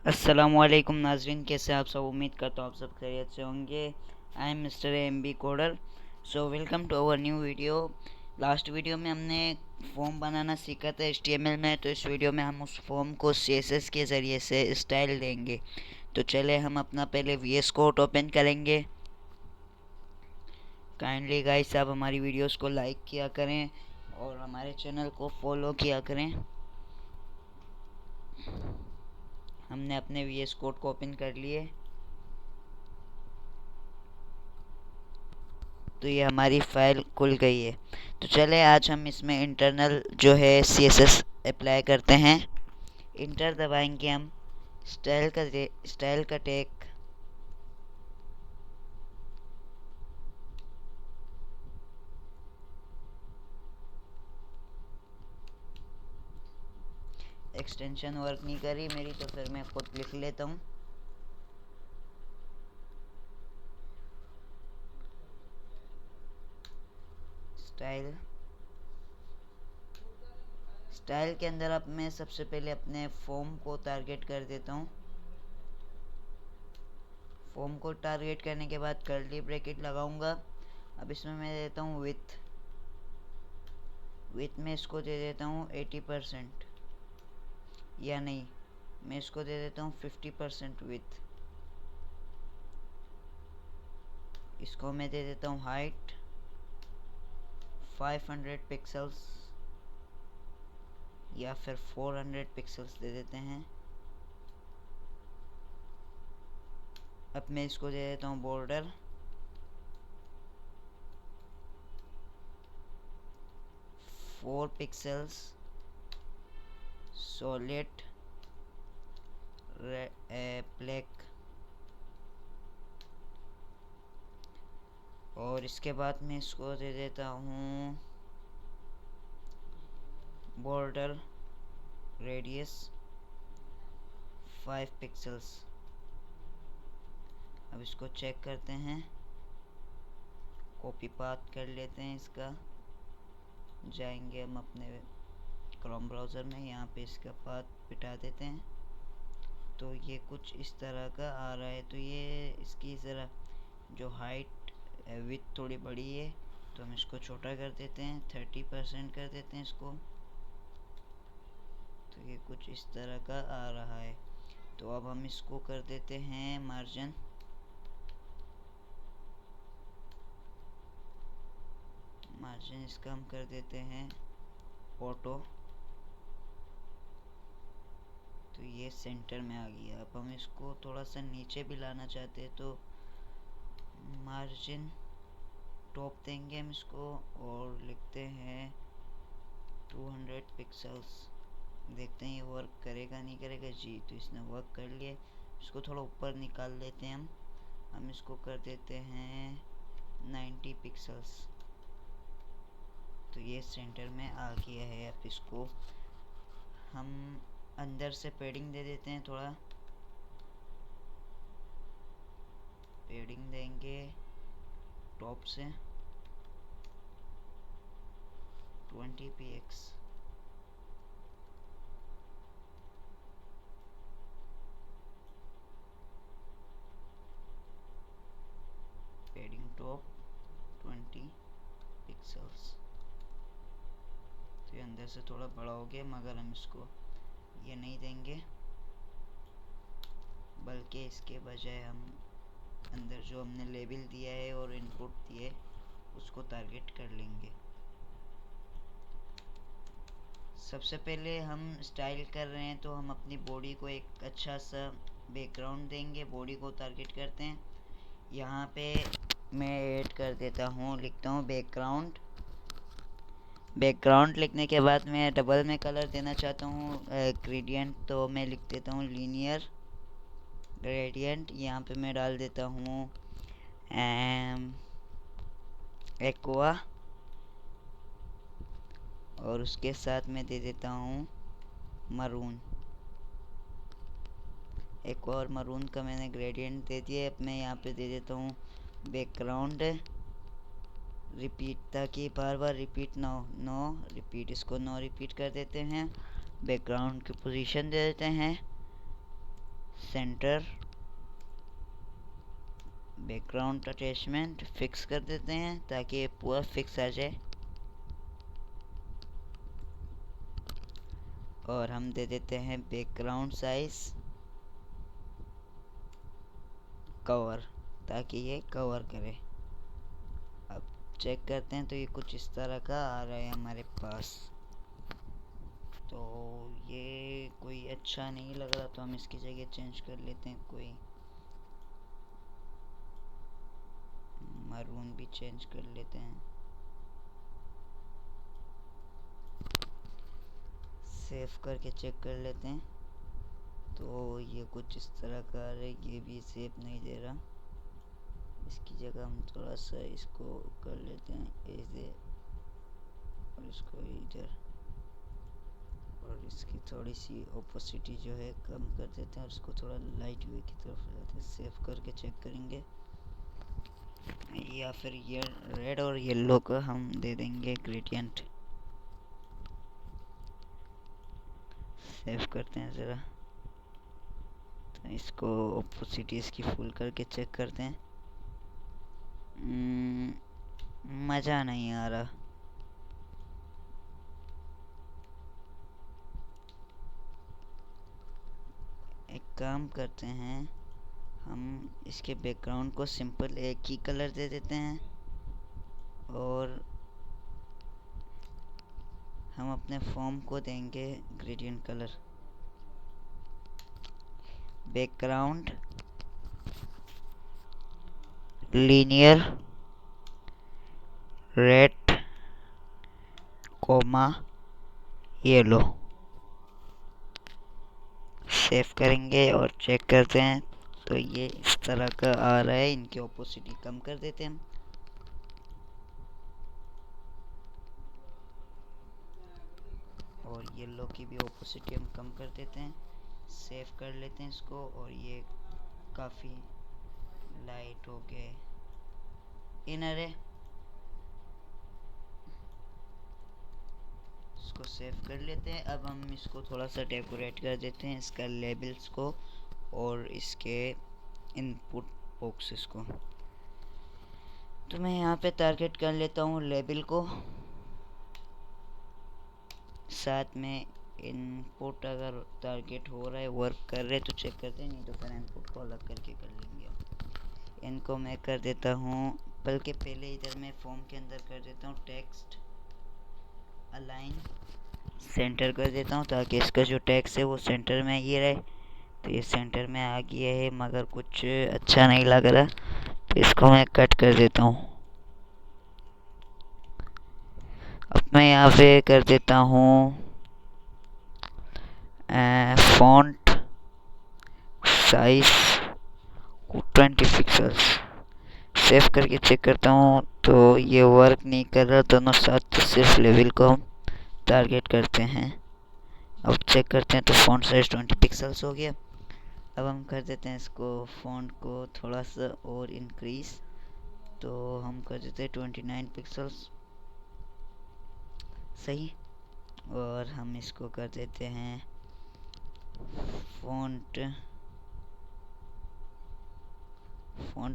अस्सलामुअलैकुम नाजरीन, कैसे आप सब। उम्मीद करता हूँ आप सब खैरियत से होंगे। I am mister M B coder. So welcome to our new video. Last video में हमने फॉर्म बनाना सीखा था HTML में, तो इस वीडियो में हम उस फॉर्म को CSS के ज़रिए से स्टाइल देंगे। तो चले हम अपना पहले VS कोड ओपन करेंगे। काइंडली गाइस आप हमारी वीडियोस को लाइक किया करें और हमारे चैनल को फॉलो किया करें। हमने अपने VS कोड को ओपन कर लिए। तो ये हमारी फाइल खुल गई है। तो चले आज हम इसमें इंटरनल जो है CSS अप्लाई करते हैं। इंटर दबाएंगे हम। स्टाइल का टेक एक्सटेंशन वर्क नहीं करी मेरी, तो फिर मैं खुद लिख लेता हूँ। स्टाइल स्टाइल के अंदर अब मैं सबसे पहले अपने फॉर्म को टारगेट कर देता हूँ। फॉर्म को टारगेट करने के बाद कर्ली ब्रैकेट लगाऊंगा। अब इसमें मैं देता हूँ विथ में इसको दे देता हूँ 80%, या नहीं, मैं इसको दे देता हूँ 50% विथ। इसको मैं दे देता हूँ हाइट 500 पिक्सल्स, या फिर 400 पिक्सल्स दे देते हैं। अब मैं इसको दे देता हूँ बॉर्डर 4 पिक्सल्स सॉलिड ब्लैक। और इसके बाद मैं इसको दे देता हूँ बॉर्डर रेडियस 5 पिक्सल्स। अब इसको चेक करते हैं, कॉपी पाथ कर लेते हैं इसका। जाएंगे हम अपने क्रोम ब्राउज़र में, यहाँ पे इसका पाथ बिठा देते हैं। तो ये कुछ इस तरह का आ रहा है। तो ये इसकी ज़रा जो हाइट विथ थोड़ी बड़ी है, तो हम इसको छोटा कर देते हैं, 30% कर देते हैं इसको। तो ये कुछ इस तरह का आ रहा है। तो अब हम इसको कर देते हैं मार्जिन इसका हम कर देते हैं ऑटो। तो ये सेंटर में आ गया। अब हम इसको थोड़ा सा नीचे भी लाना चाहते हैं, तो मार्जिन टॉप देंगे हम इसको और लिखते हैं 200 पिक्सल्स। देखते हैं ये वर्क करेगा नहीं करेगा। जी, तो इसने वर्क कर लिया। इसको थोड़ा ऊपर निकाल लेते हैं हम इसको कर देते हैं 90 पिक्सल्स। तो ये सेंटर में आ गया है। अब इसको हम अंदर से पेडिंग दे देते हैं, थोड़ा पेडिंग देंगे टॉप से 20px। पेडिंग top 20 pixels. तो ये अंदर से थोड़ा बड़ा हो गया, मगर हम इसको ये नहीं देंगे, बल्कि इसके बजाय हम अंदर जो हमने लेबल दिया है और इनपुट दिए उसको टारगेट कर लेंगे। सबसे पहले हम स्टाइल कर रहे हैं, तो हम अपनी बॉडी को एक अच्छा सा बैकग्राउंड देंगे। बॉडी को टारगेट करते हैं। यहाँ पे मैं ऐड कर देता हूँ, लिखता हूँ बैकग्राउंड लिखने के बाद मैं डबल में कलर देना चाहता हूँ ग्रेडियंट, तो मैं लिख देता हूँ लीनियर ग्रेडियंट। यहाँ पे मैं डाल देता हूँ एक्वा, और उसके साथ मैं दे देता हूँ मरून। एक और मरून का मैंने ग्रेडियंट दे दिया। अब मैं यहाँ पे दे देता हूँ बैकग्राउंड रिपीट, ताकि बार बार रिपीट ना हो। नो रिपीट, इसको नो रिपीट कर देते हैं। बैकग्राउंड की पोजीशन दे देते हैं सेंटर बैकग्राउंड अटैचमेंट फिक्स कर देते हैं ताकि ये पूरा फिक्स आ जाए। और हम दे देते हैं बैकग्राउंड साइज कवर ताकि ये कवर करे। अब चेक करते हैं तो ये कुछ इस तरह का आ रहा है हमारे पास। तो ये कोई अच्छा नहीं लग रहा तो हम इसकी जगह चेंज कर लेते हैं, कोई मरून भी चेंज कर लेते हैं। सेव करके चेक कर लेते हैं तो ये कुछ इस तरह का आ रहा है, ये भी सेव नहीं दे रहा। इसकी जगह हम थोड़ा सा इसको कर लेते हैं ऐसे और इसको इधर, और इसकी थोड़ी सी ओपोसिटी जो है कम कर देते हैं और इसको थोड़ा लाइट वे की तरफ ले जाते हैं। सेव करके चेक करेंगे। या फिर ये रेड और येलो का हम दे देंगे ग्रेडियंट। सेव करते हैं ज़रा, तो इसको ओपोसिटी इसकी फुल करके चेक करते हैं। मज़ा नहीं आ रहा। एक काम करते हैं, हम इसके बैकग्राउंड को सिंपल एक ही कलर दे देते हैं और हम अपने फॉर्म को देंगे gradient colour. Background linear red comma yellow. Save करेंगे और चेक करते हैं तो ये इस तरह का आ रहा है। इनकी ओपोसिटी कम कर देते हैं हम। और येलो की भी ओपोसिटी हम कम कर देते हैं। सेव कर लेते हैं इसको और ये काफ़ी लाइट हो गए इनर है। इसको सेव कर लेते हैं। अब हम इसको थोड़ा सा डेकोरेट कर देते हैं, इसका लेबल्स को और इसके इनपुट बॉक्सेस को। तो मैं यहाँ पे टारगेट कर लेता हूँ लेबल को, साथ में इनपुट अगर टारगेट हो रहा है वर्क कर रहे तो चेक करते हैं, नहीं तो फिर इनपुट को अलग करके कर लेंगे। इनको मैं कर देता हूँ, बल्कि पहले इधर मैं फॉर्म के अंदर कर देता हूँ टेक्स्ट अलाइन सेंटर कर देता हूँ ताकि इसका जो टेक्स्ट है वो सेंटर में ही रहे। तो ये सेंटर में आ गया है मगर कुछ अच्छा नहीं लग रहा, तो इसको मैं कट कर देता हूँ। अब मैं यहाँ पे कर देता हूँ फॉन्ट साइज 20 पिक्सल्स। सेव करके चेक करता हूँ तो ये वर्क नहीं कर रहा दोनों साथ, तो सिर्फ लेवल को हम टारगेट करते हैं। अब चेक करते हैं तो फॉन्ट साइज 20 पिक्सल्स हो गया। अब हम कर देते हैं इसको फॉन्ट को थोड़ा सा और इंक्रीज, तो हम कर देते हैं 29 पिक्सल्स सही। और हम इसको कर देते हैं फॉन्ट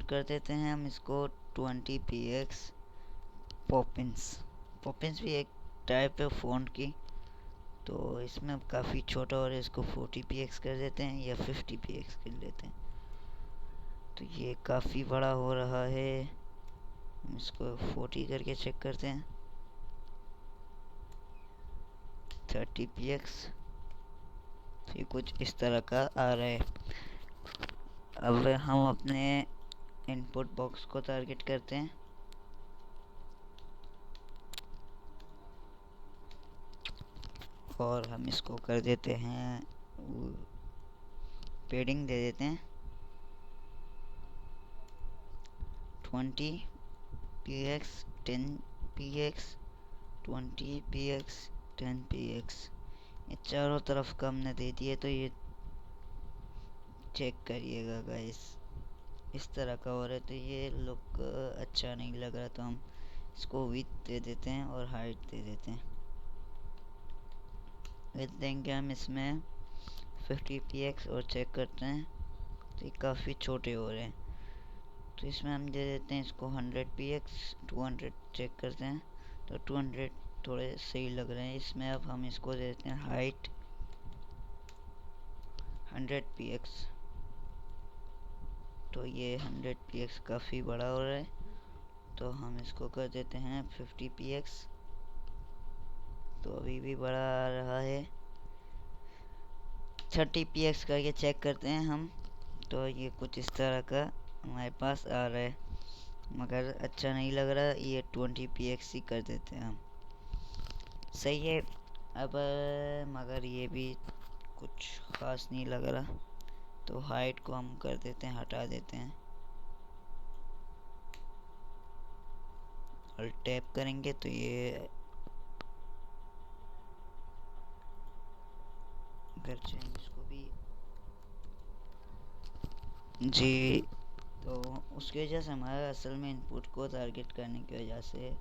कर देते हैं हम इसको 20 px। पॉपिंस भी एक टाइप है फॉन्ट की, तो इसमें अब काफ़ी छोटा और इसको 40 px कर देते हैं या 50 px कर लेते हैं। तो ये काफ़ी बड़ा हो रहा है, हम इसको 40 करके चेक करते हैं। 30 px, तो ये कुछ इस तरह का आ रहा है। अब हम अपने इनपुट बॉक्स को टारगेट करते हैं और हम इसको कर देते हैं पेडिंग दे देते हैं 20 px 10 px 20 px 10 px। ये चारों तरफ का हमने दे दिए, तो ये चेक करिएगा गाइस इस तरह का हो रहा है। तो ये लुक अच्छा नहीं लग रहा, तो हम इसको विड्थ दे देते हैं और हाइट दे देते हैं। विड्थ देंगे हम इसमें 50 px और चेक करते हैं तो ये काफ़ी छोटे हो रहे हैं। तो इसमें हम दे देते हैं इसको 100 px। 200 चेक करते हैं तो 200 थोड़े सही लग रहे हैं। इसमें अब हम इसको दे देते हैं हाइट 100 px। तो ये 100 px काफ़ी बड़ा हो रहा है, तो हम इसको कर देते हैं 50 px। तो अभी भी बड़ा आ रहा है। 30 px करके चेक करते हैं हम, तो ये कुछ इस तरह का हमारे पास आ रहा है, मगर अच्छा नहीं लग रहा। ये 20 px ही कर देते हैं हम, सही है। अब मगर ये भी कुछ ख़ास नहीं लग रहा, तो हाइट को हम कर देते हैं, हटा देते हैं और टैप करेंगे तो ये कर चाहिए इसको भी जी। तो उसकी वजह से हमारा असल में इनपुट को टारगेट करने की वजह से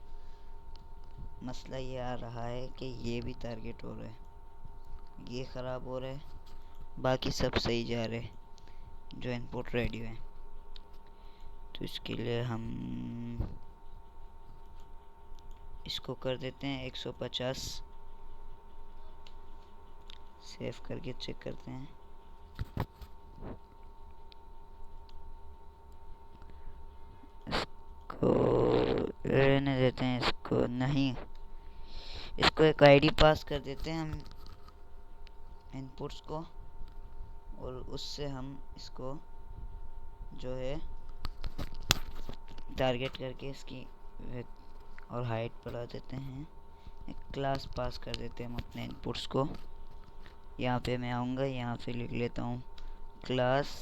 मसला ये आ रहा है कि ये भी टारगेट हो रहा है, ये ख़राब हो रहा है, बाकी सब सही जा रहे हैं जो इनपुट रेडी है। तो इसके लिए हम इसको कर देते हैं 150। सेव करके चेक करते हैं। इसको रहने देते हैं, इसको नहीं, इसको एक आईडी पास कर देते हैं हम इनपुट्स को, और उससे हम इसको जो है टारगेट करके इसकी विड्थ और हाइट बढ़ा देते हैं। एक क्लास पास कर देते हैं हम अपने इनपुट्स को। यहाँ पे मैं आऊँगा, यहाँ पे लिख लेता हूँ क्लास,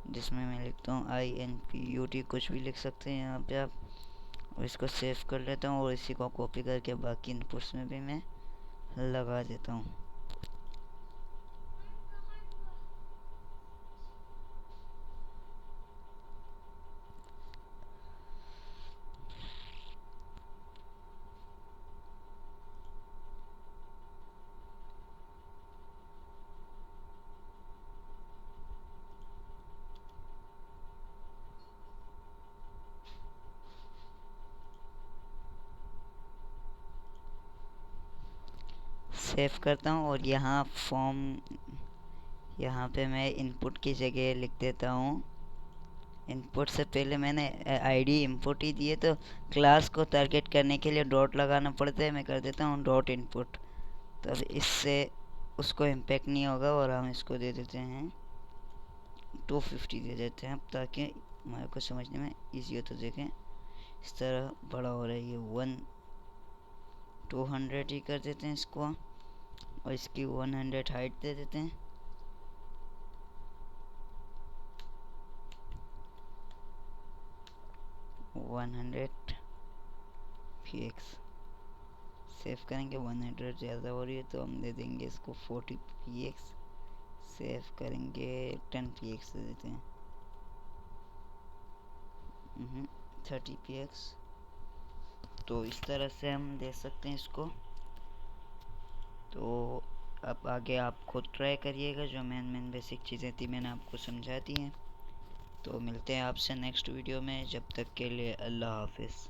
जिसमें मैं लिखता हूँ INPUT, कुछ भी लिख सकते हैं यहाँ पे आप। और इसको सेव कर लेता हूँ और इसी को कॉपी करके बाकी इनपुट्स में भी मैं लगा देता हूँ। सेव करता हूँ और यहाँ फॉर्म, यहाँ पे मैं इनपुट की जगह लिख देता हूँ, इनपुट से पहले मैंने आईडी इनपुट ही दिए, तो क्लास को टारगेट करने के लिए डॉट लगाना पड़ता है। मैं कर देता हूँ डॉट इनपुट, तो इससे उसको इम्पेक्ट नहीं होगा। और हम इसको दे देते हैं 250 दे देते हैं, ताकि हमारे को समझने में ईजी हो। तो देखें इस तरह बड़ा हो रहा है ये 200 ही कर देते हैं इसको, और इसकी 100 हाइट दे देते हैं। px सेव करेंगे। 100 ज़्यादा हो रही है तो हम दे देंगे इसको 40 px। सेव करेंगे 10 px दे देते हैं। 30 px। तो इस तरह से हम दे सकते हैं इसको। तो अब आगे आप खुद ट्राई करिएगा, जो मेन बेसिक चीज़ें थी मैंने आपको समझा दी हैं। तो मिलते हैं आपसे नेक्स्ट वीडियो में, जब तक के लिए अल्लाह हाफिज़।